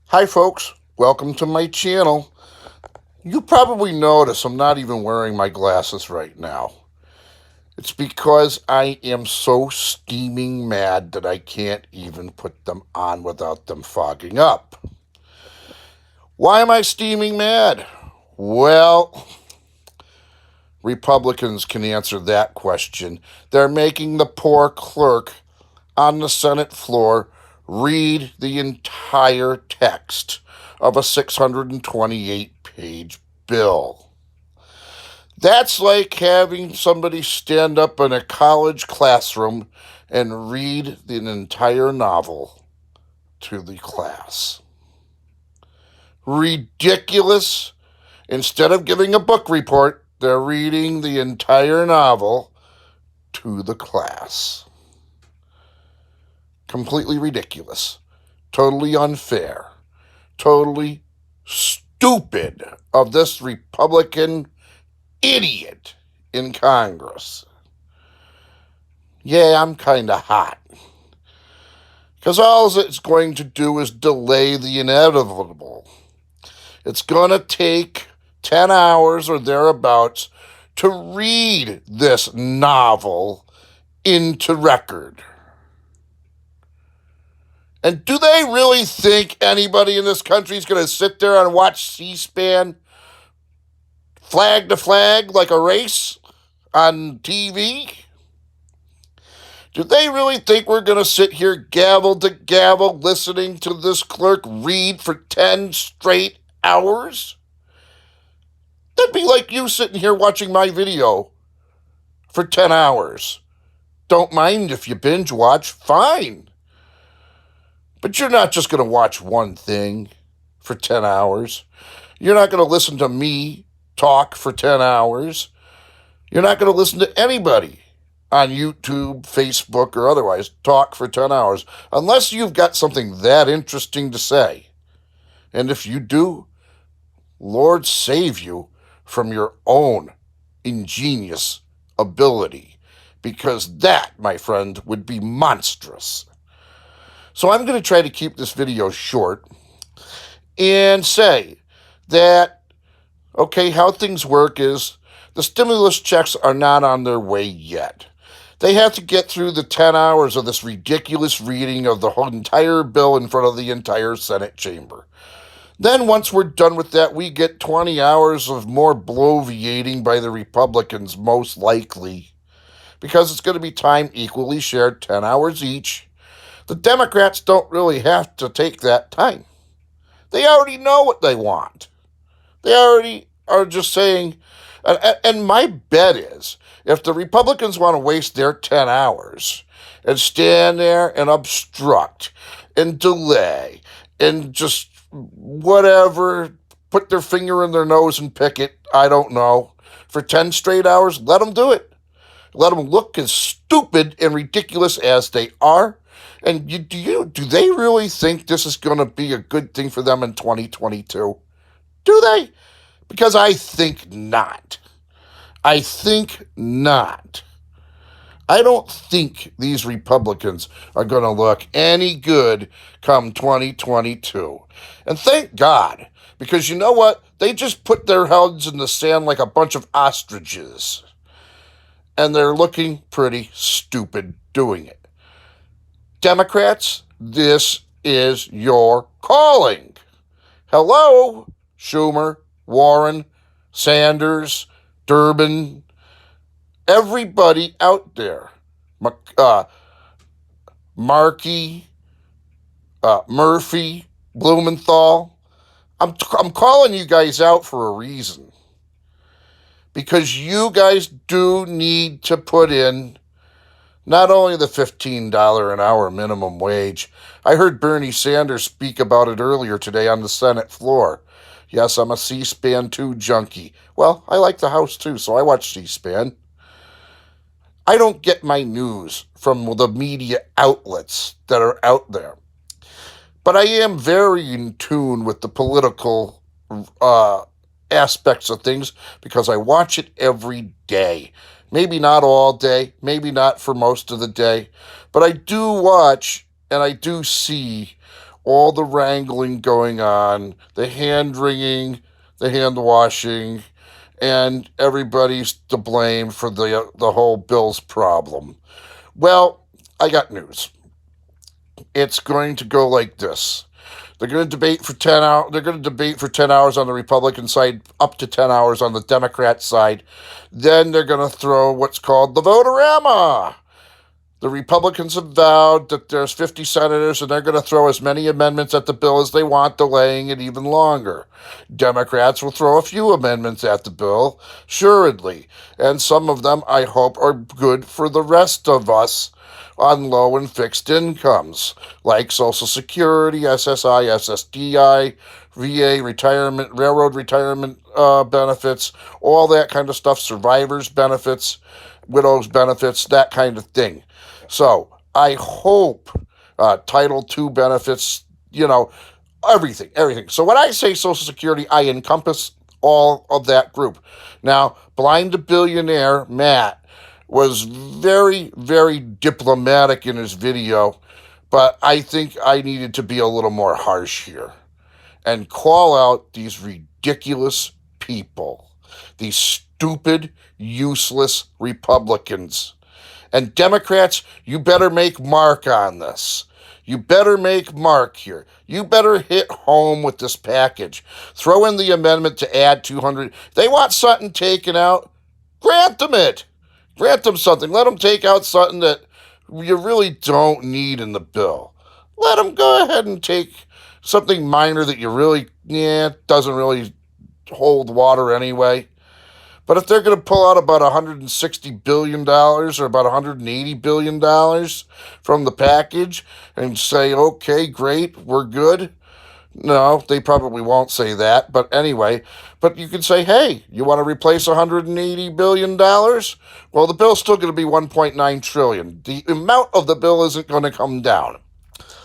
Hi folks, welcome to my channel. You probably notice I'm not even wearing my glasses right now. It's because I am so steaming mad that I can't even put them on without them fogging up. Why am I steaming mad? Well, Republicans can answer that question. They're making the poor clerk on the Senate floor read the entire text of a 628-page bill. That's like having somebody stand up in a college classroom and read an entire novel to the class. Ridiculous. Instead of giving a book report, they're reading the entire novel to the class. Completely ridiculous. Totally unfair. Totally stupid of this Republican idiot in Congress. Yeah, I'm kind of hot. Because all it's going to do is delay the inevitable. It's going to take 10 hours or thereabouts to read this novel into record. And do they really think anybody in this country is going to sit there and watch C-SPAN flag to flag like a race on TV? Do they really think we're going to sit here gavel to gavel listening to this clerk read for 10 straight hours? That'd be like you sitting here watching my video for 10 hours. Don't mind if you binge watch, fine. But you're not just going to watch one thing for 10 hours. You're not going to listen to me talk for 10 hours. You're not going to listen to anybody on YouTube, Facebook, or otherwise talk for 10 hours unless you've got something that interesting to say. And if you do, Lord save you from your own ingenious ability, because that, my friend, would be monstrous. So I'm going to try to keep this video short and say that, okay, how things work is the stimulus checks are not on their way yet. They have to get through the 10 hours of this ridiculous reading of the whole entire bill in front of the entire Senate chamber. Then once we're done with that, we get 20 hours of more bloviating by the Republicans, most likely, because it's going to be time equally shared, 10 hours each. The Democrats don't really have to take that time. They already know what they want. They already are just saying, and my bet is, if the Republicans want to waste their 10 hours and stand there and obstruct and delay and just whatever, put their finger in their nose and pick it, I don't know, for 10 straight hours, let them do it. Let them look as stupid and ridiculous as they are. And do they really think this is going to be a good thing for them in 2022? Do they? Because I think not. I think not. I don't think these Republicans are going to look any good come 2022. And thank God, because you know what? They just put their heads in the sand like a bunch of ostriches. And they're looking pretty stupid doing it. Democrats, this is your calling. Hello, Schumer, Warren, Sanders, Durbin, everybody out there. Markey, Murphy, Blumenthal. I'm calling you guys out for a reason. Because you guys do need to put in not only the $15 an hour minimum wage. I heard Bernie Sanders speak about it earlier today on the Senate floor. Yes, I'm a C-SPAN 2 junkie. Well, I like the House too, so I watch C-SPAN. I don't get my news from the media outlets that are out there. But I am very in tune with the political aspects of things because I watch it every day. Maybe not all day, maybe not for most of the day, but I do watch and I do see all the wrangling going on, the hand wringing, the hand washing, and everybody's to blame for the whole Bills problem. Well, I got news. It's going to go like this. They're going to debate for 10 hours. They're going to debate for 10 hours on the Republican side, up to 10 hours on the Democrat side. Then they're going to throw what's called the vote-a-rama. The Republicans have vowed that there's 50 senators, and they're going to throw as many amendments at the bill as they want, delaying it even longer. Democrats will throw a few amendments at the bill, assuredly, and some of them, I hope, are good for the rest of us on low and fixed incomes, like Social Security, SSI, SSDI, VA retirement, railroad retirement benefits, all that kind of stuff, survivors benefits, widows benefits, that kind of thing. So I hope Title II benefits, everything. So when I say Social Security, I encompass all of that group. Now, Blind to Billionaire, Matt, was very, very diplomatic in his video, but I think I needed to be a little more harsh here and call out these ridiculous people, these stupid, useless Republicans. And Democrats, you better make mark on this. You better make mark here. You better hit home with this package. Throw in the amendment to add 200. They want something taken out. Grant them it. Grant them something. Let them take out something that you really don't need in the bill. Let them go ahead and take something minor that you really, doesn't really hold water anyway. But if they're going to pull out about $160 billion or about $180 billion from the package and say, okay, great, we're good. No, they probably won't say that. But anyway, but you can say, hey, you want to replace $180 billion? Well, the bill's still going to be $1.9 trillion. The amount of the bill isn't going to come down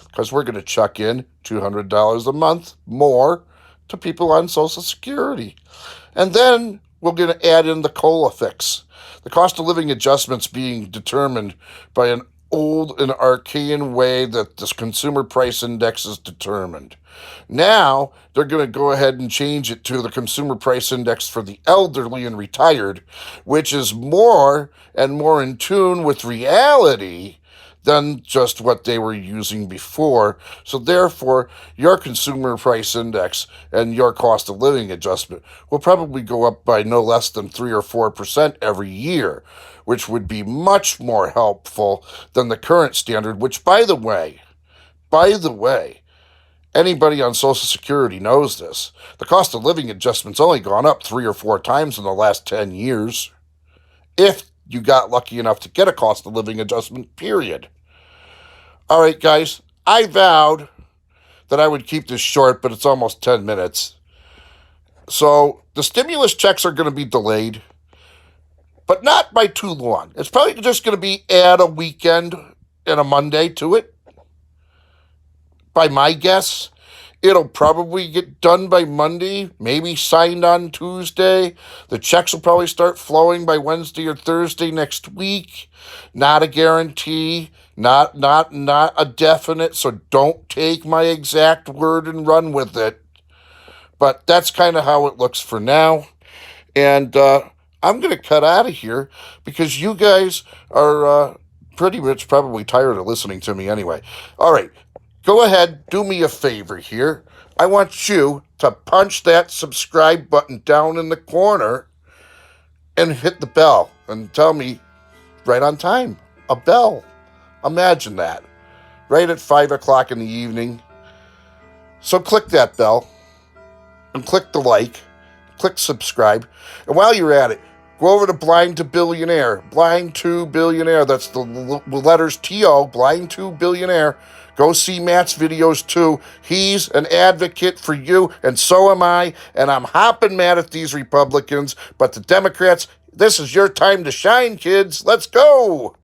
because we're going to chuck in $200 a month more to people on Social Security. And then we're going to add in the COLA fix, the cost of living adjustments being determined by an old and archaic way that this consumer price index is determined. Now, they're going to go ahead and change it to the consumer price index for the elderly and retired, which is more and more in tune with reality than just what they were using before. So therefore, your consumer price index and your cost of living adjustment will probably go up by no less than 3 or 4% every year, which would be much more helpful than the current standard, which by the way, anybody on Social Security knows this. The cost of living adjustment's only gone up 3 or 4 times in the last 10 years. If you got lucky enough to get a cost of living adjustment, period. All right, guys, I vowed that I would keep this short, but it's almost 10 minutes. So the stimulus checks are going to be delayed, but not by too long. It's probably just going to be add a weekend and a Monday to it. By my guess, it'll probably get done by Monday, maybe signed on Tuesday. The checks will probably start flowing by Wednesday or Thursday next week. Not a guarantee, not a definite, so don't take my exact word and run with it. But that's kind of how it looks for now. And I'm going to cut out of here because you guys are pretty much probably tired of listening to me anyway. All right. Go ahead, do me a favor here. I want you to punch that subscribe button down in the corner and hit the bell and tell me right on time. A bell. Imagine that. Right at 5 o'clock in the evening. So click that bell and click the like, click subscribe. And while you're at it, go over to Blind to Billionaire. Blind to Billionaire. That's the letters T-O, Blind to Billionaire. Go see Matt's videos too. He's an advocate for you, and so am I. And I'm hopping mad at these Republicans. But the Democrats, this is your time to shine, kids. Let's go.